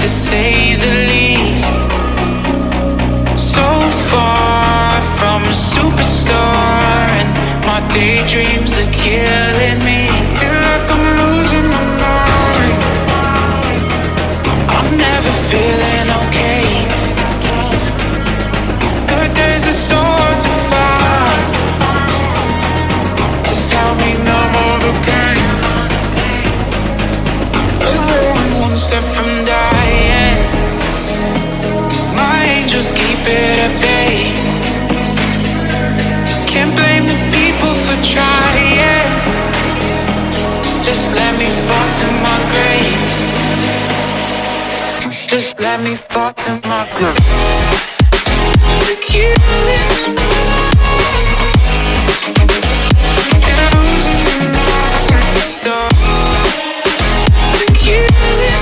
to say the least. So far from a superstar, and my daydreams are killing me. Feel like I'm losing my mind. I'm never feeling okay. Good days are so hard to find. Just help me numb all the pain. I'm only one step from dying. My angels keep it at bay. Can't blame the people for trying. Just let me fall to my grave. Just let me fall to my grave. To kill it. Can I lose in the night like the star? To kill it.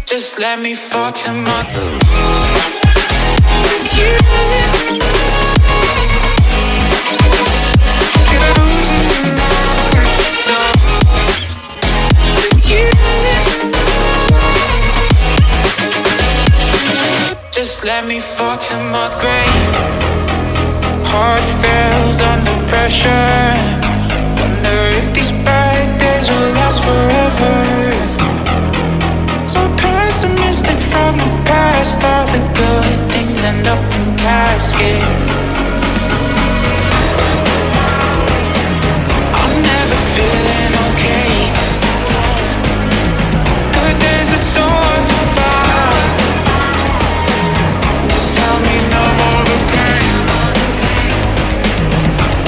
Just let me fall to my grave. To kill it. Can I lose in the night like the star? To kill it. Just let me fall to my grave. Heart fails under pressure. Wonder if these bad days will last forever. So pessimistic from the past. All the good things end up in caskets. I'm never feeling okay. Good days are so hard to find. Just help me numb all the pain.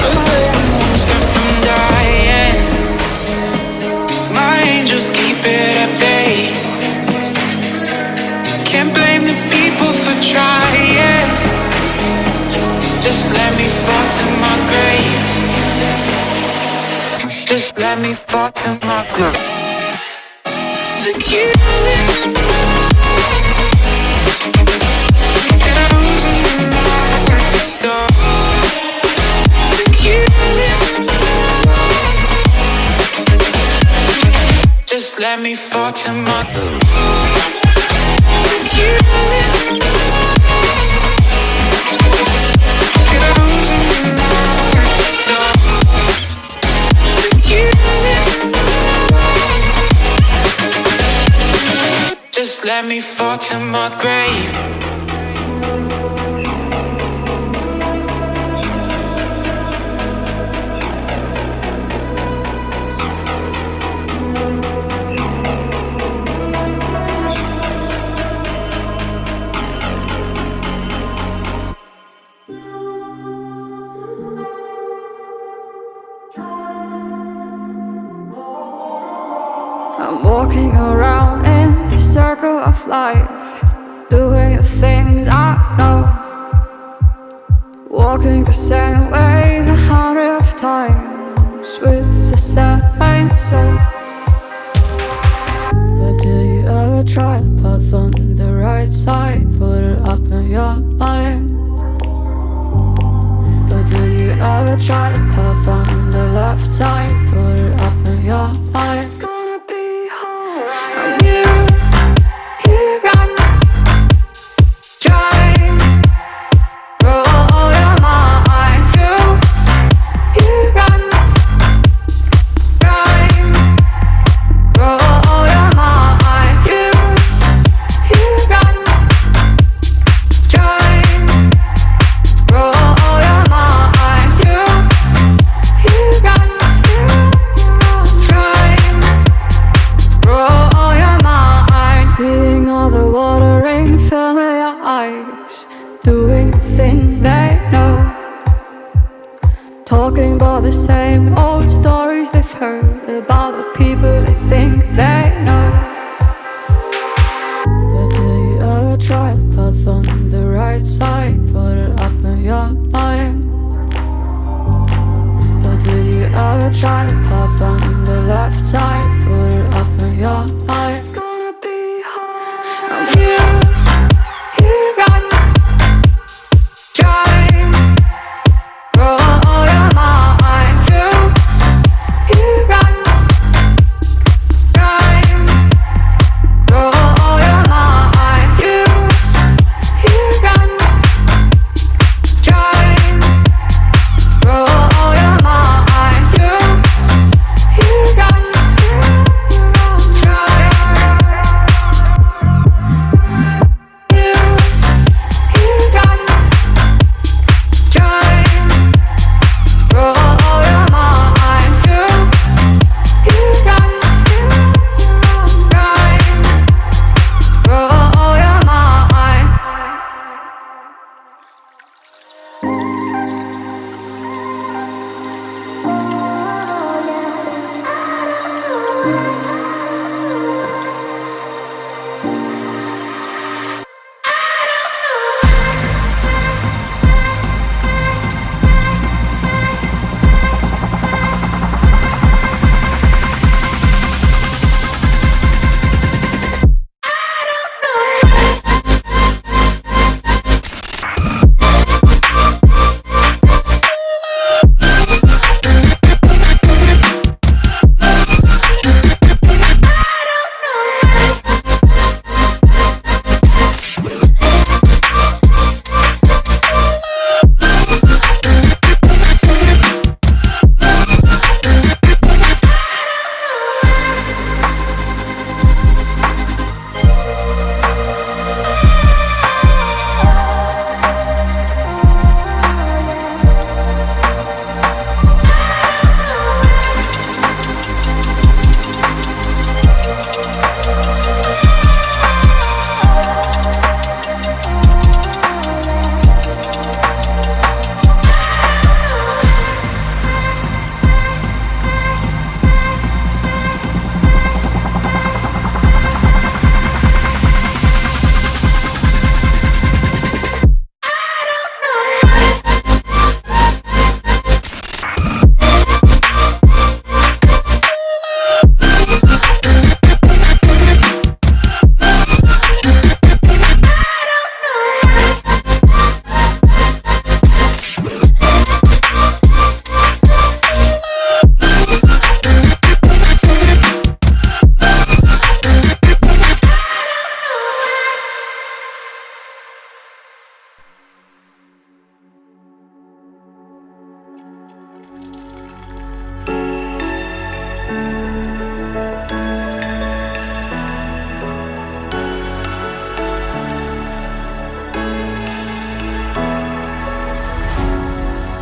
I'm only one step from dying. My angels keep it at bay. Can't blame the people for trying. Just let me fall to my grave. Just let me fall to my grave. To kill it. Can I lose in the night like the star? To kill it. Just let me fall to my grave. To kill it. Can I lose in the night like the star? To kill it. Just let me fall to my grave. I'm walking around in the circle of life, doing the things I know, walking the same ways 100 times with the same soul. But do you ever try to path on the right side, put it up in your mind? But do you ever try to path on the left side, put it up in your mind? Doing the things they know, talking about the same old stories they've heard about the people they think they know. But do you ever try to path on the right side, put it up in your mind? But do you ever try to path on the left side, put it up in your mind? It's gonna be hard. You run. Run.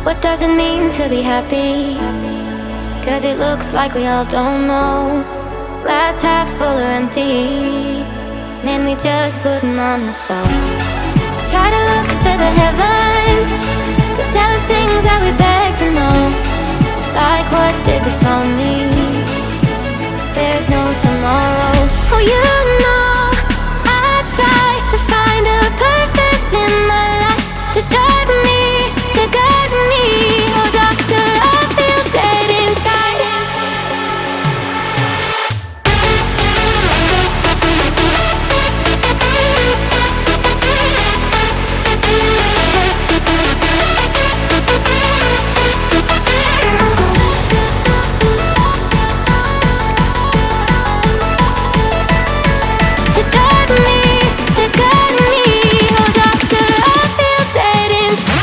What does it mean to be happy? 'Cause it looks like we all don't know. Glass half full or empty. Man, we just putting on a show. Try to look to the heavens to tell us things that we beg to know. Like, what did this all mean? There's no tomorrow. Oh, you know I try to find a purpose in my life, to drive me, to guide me. Oh, doctor, I feel dead inside. To drive me, to guide me. Oh, doctor, I feel dead inside.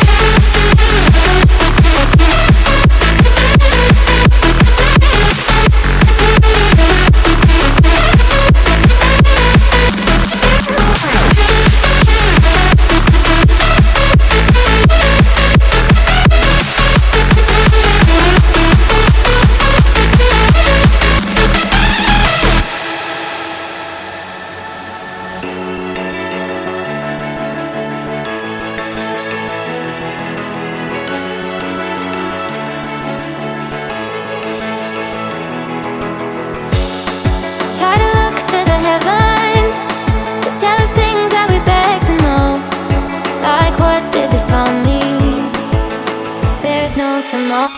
Try to look to the heavens to tell us things that we beg to know. Like, what did this all mean? There's no tomorrow.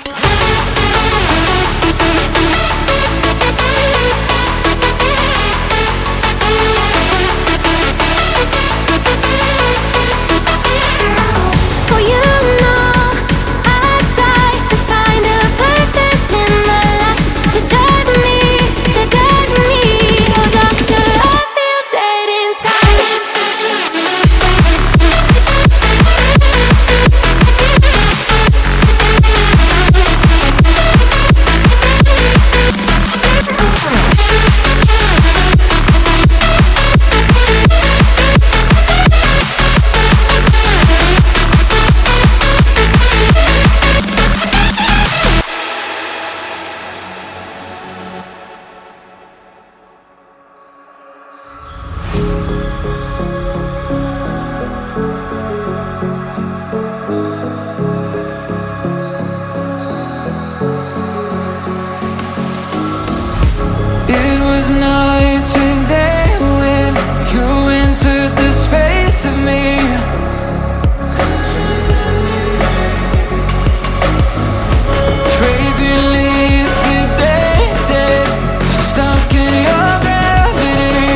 Oh, you know I try to find a purpose in my life, to drive me, to guide me. Oh, doctor, I feel dead inside. It was night and day when you entered the space of me. Fragrantly sedated, stuck in your gravity.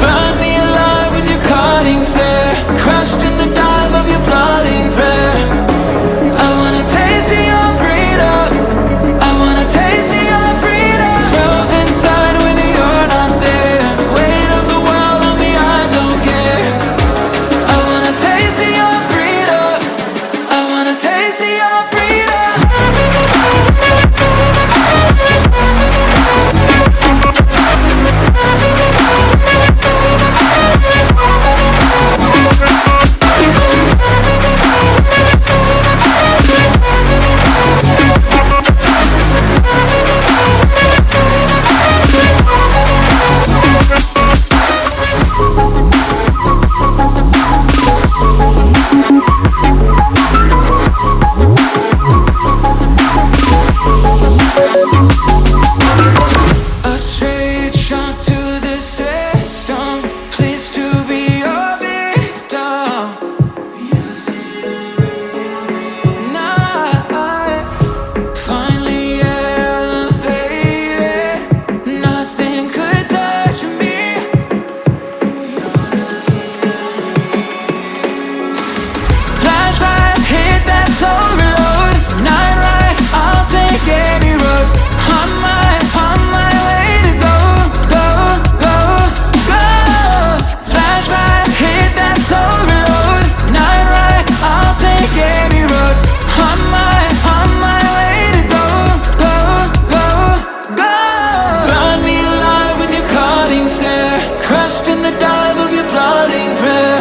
Burn me alive with your cutting stare, crushed in the dive of your flooding prayer. I wanna taste of your freedom. I wanna taste of your freedom. Frozen inside when you're not there. Weight of the world on me, I don't care. I wanna taste of your freedom. I wanna taste of your freedom. A straight shot to the system. Please to be your victim. Now I finally elevated. Nothing could touch me. Flashback, hit that slow reload. Night ride, I'll take any road. On my way to go, go, go, go. Flashback, hit that slow reload. Night ride, I'll take any road. On my way to go, go, go, go. Burn me alive with your cutting stare, crushed in the dive of your flooding prayer.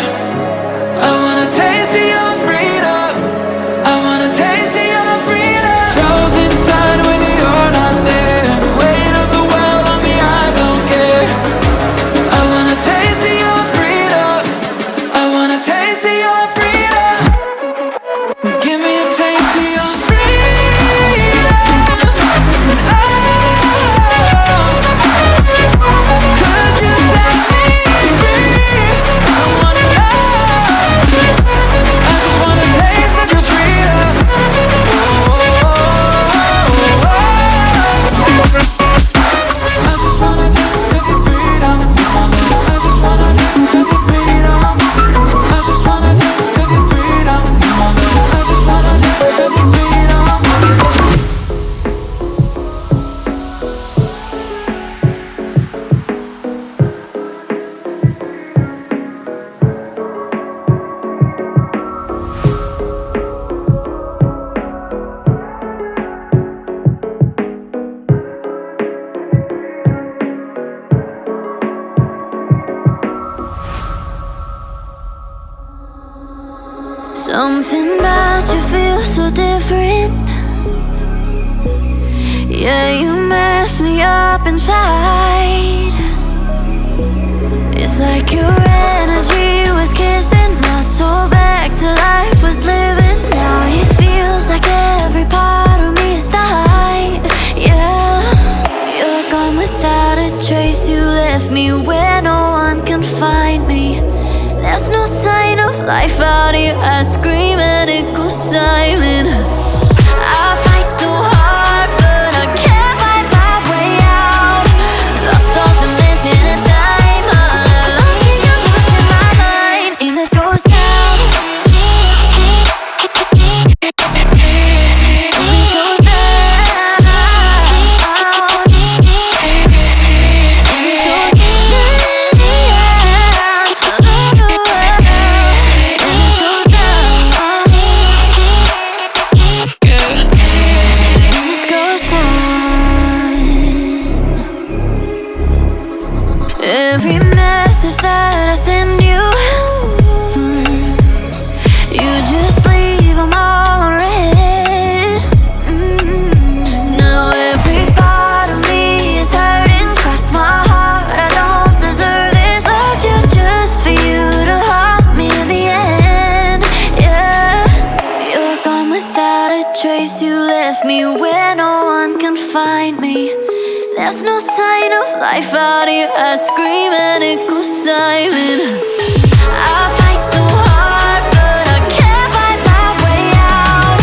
Something about you feels so different. Yeah, you mess me up inside. It's like your energy was kissing my soul back to life, was living. Now it feels like every part of me is dying. Yeah, you're gone without a trace. You left me where no one can find me. There's no sign of life out here. I scream and it goes silent. I fight so hard, but I can't find my way out. Lost all dimension and time. All alone, think I'm losing my mind. And this goes down. Every message that I send you, you just leave them all unread. Now every part of me is hurting. Cross my heart, I don't deserve this. Loved you just for you to haunt me in the end. Yeah, you're gone without a trace. You left me where no one can find me. There's no sign of life out here. I scream and it goes silent. I fight so hard, but I can't find my way out.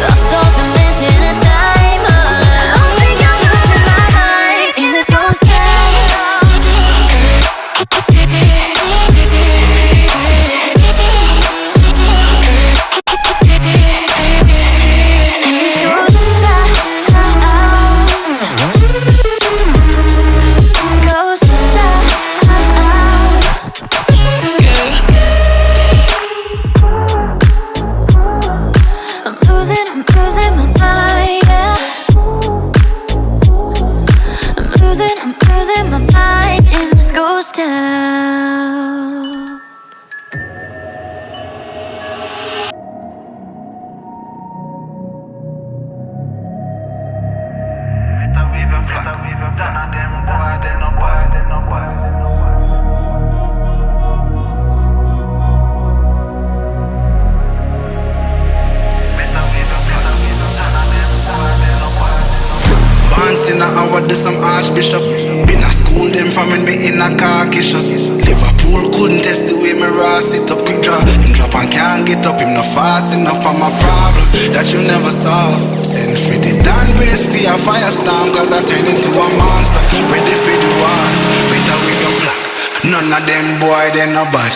Lost all dimension and time. I don't think I'm losing my mind. And this goes down. I'm losing my mind, and this goes down. Once in a hour, do some archbishop. Been a school them from when me in a khaki shot. Liverpool couldn't test the way me raw sit up. Quick draw, him drop and can't get up. Him not fast enough for my problem that you never solve. Send for the Dan race for a firestorm, cause I turn into a monster. Ready for the war, better we go black. None of them boy, they no bad.